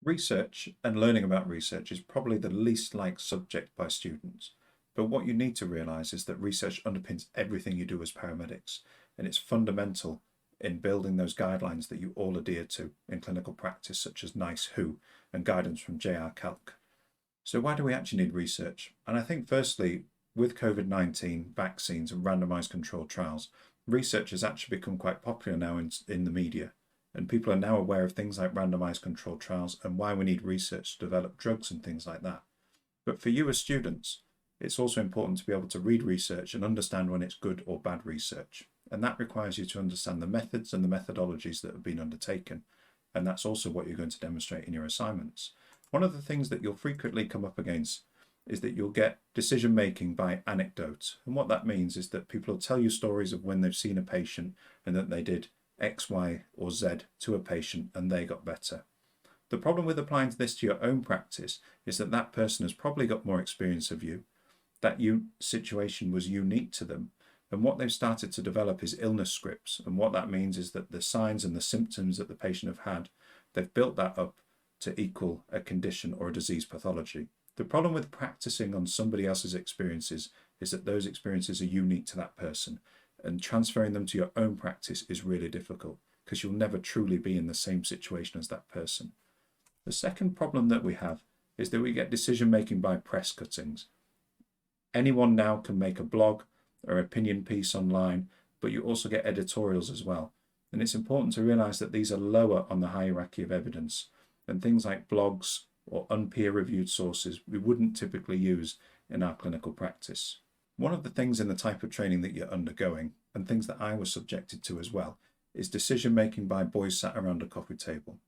Research and learning about research is probably the least liked subject by students. But what you need to realise is that research underpins everything you do as paramedics, and it's fundamental in building those guidelines that you all adhere to in clinical practice, such as NICE WHO and guidance from JR Calc. So why do we actually need research? And I think firstly, with COVID-19 vaccines and randomised controlled trials, research has actually become quite popular now in the media. And people are now aware of things like randomised controlled trials and why we need research to develop drugs and things like that. But for you as students, it's also important to be able to read research and understand when it's good or bad research. And that requires you to understand the methods and the methodologies that have been undertaken. And that's also what you're going to demonstrate in your assignments. One of the things that you'll frequently come up against is that you'll get decision making by anecdote. And what that means is that people will tell you stories of when they've seen a patient and that they did X, Y, or Z to a patient and they got better. The problem with applying this to your own practice is that that person has probably got more experience of you. That situation was unique to them. And what they've started to develop is illness scripts. And what that means is that the signs and the symptoms that the patient have had, they've built that up to equal a condition or a disease pathology. The problem with practicing on somebody else's experiences is that those experiences are unique to that person, and transferring them to your own practice is really difficult because you'll never truly be in the same situation as that person. The second problem that we have is that we get decision making by press cuttings. Anyone now can make a blog or opinion piece online, but you also get editorials as well. And it's important to realize that these are lower on the hierarchy of evidence, and things like blogs or unpeer-reviewed sources we wouldn't typically use in our clinical practice. One of the things in the type of training that you're undergoing, and things that I was subjected to as well, is decision making by boys sat around a coffee table.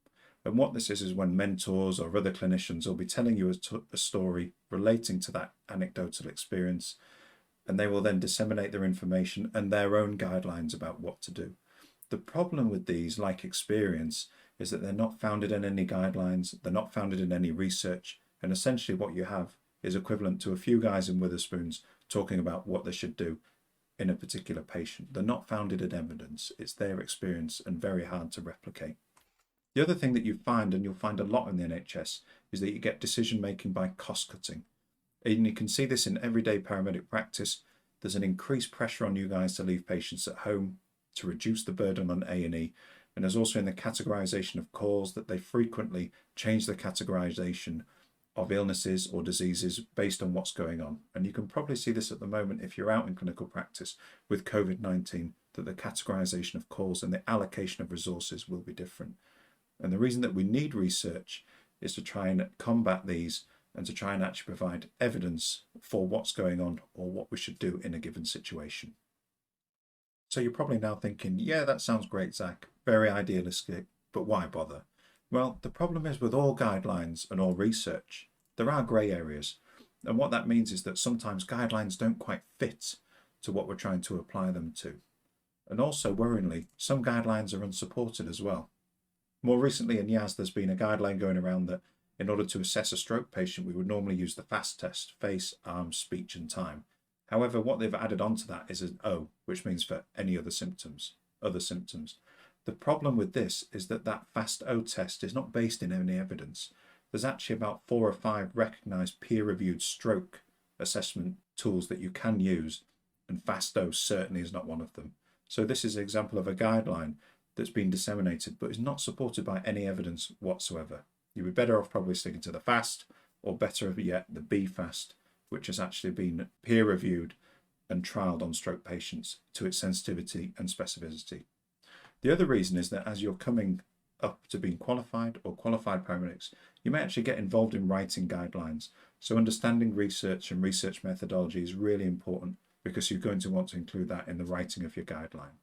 And what this is when mentors or other clinicians will be telling you a story relating to that anecdotal experience, and they will then disseminate their information and their own guidelines about what to do. The problem with these, like experience, is that they're not founded in any guidelines, they're not founded in any research, and essentially what you have is equivalent to a few guys in Witherspoons talking about what they should do in a particular patient. They're not founded in evidence, it's their experience and very hard to replicate. The other thing that you find, and you'll find a lot in the NHS, is that you get decision making by cost cutting. And you can see this in everyday paramedic practice. There's an increased pressure on you guys to leave patients at home to reduce the burden on A&E. And there's also in the categorization of calls that they frequently change the categorization of illnesses or diseases based on what's going on. And you can probably see this at the moment if you're out in clinical practice with COVID-19, that the categorization of calls and the allocation of resources will be different. And the reason that we need research is to try and combat these and to try and actually provide evidence for what's going on or what we should do in a given situation. So you're probably now thinking, yeah, that sounds great, Zach, very idealistic, but why bother? Well, the problem is with all guidelines and all research, there are grey areas. And what that means is that sometimes guidelines don't quite fit to what we're trying to apply them to. And also, worryingly, some guidelines are unsupported as well. More recently in YAS, there's been a guideline going around that in order to assess a stroke patient, we would normally use the FAST test, face, arm, speech, and time. However, what they've added onto that is an O, which means for any other symptoms. The problem with this is that that FAST-O test is not based in any evidence. There's actually about 4 or 5 recognised peer-reviewed stroke assessment tools that you can use, and FAST-O certainly is not one of them. So this is an example of a guideline that's been disseminated but is not supported by any evidence whatsoever. You'd be better off probably sticking to the FAST, or better yet, the BFAST, which has actually been peer-reviewed and trialled on stroke patients to its sensitivity and specificity. The other reason is that as you're coming up to being qualified or qualified paramedics, you may actually get involved in writing guidelines. So understanding research and research methodology is really important because you're going to want to include that in the writing of your guideline.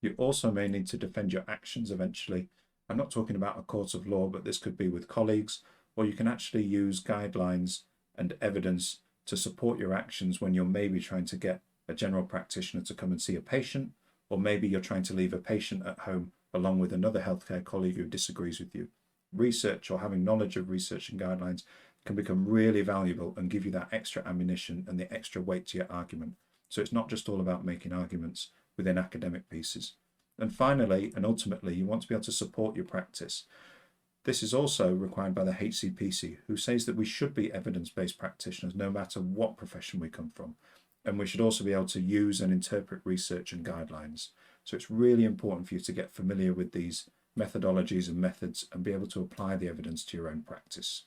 You also may need to defend your actions eventually. I'm not talking about a court of law, but this could be with colleagues, or you can actually use guidelines and evidence to support your actions when you're maybe trying to get a general practitioner to come and see a patient, or maybe you're trying to leave a patient at home along with another healthcare colleague who disagrees with you. Research or having knowledge of research and guidelines can become really valuable and give you that extra ammunition and the extra weight to your argument. So it's not just all about making arguments within academic pieces. And finally, and ultimately, you want to be able to support your practice. This is also required by the HCPC, who says that we should be evidence-based practitioners no matter what profession we come from, and we should also be able to use and interpret research and guidelines. So it's really important for you to get familiar with these methodologies and methods and be able to apply the evidence to your own practice.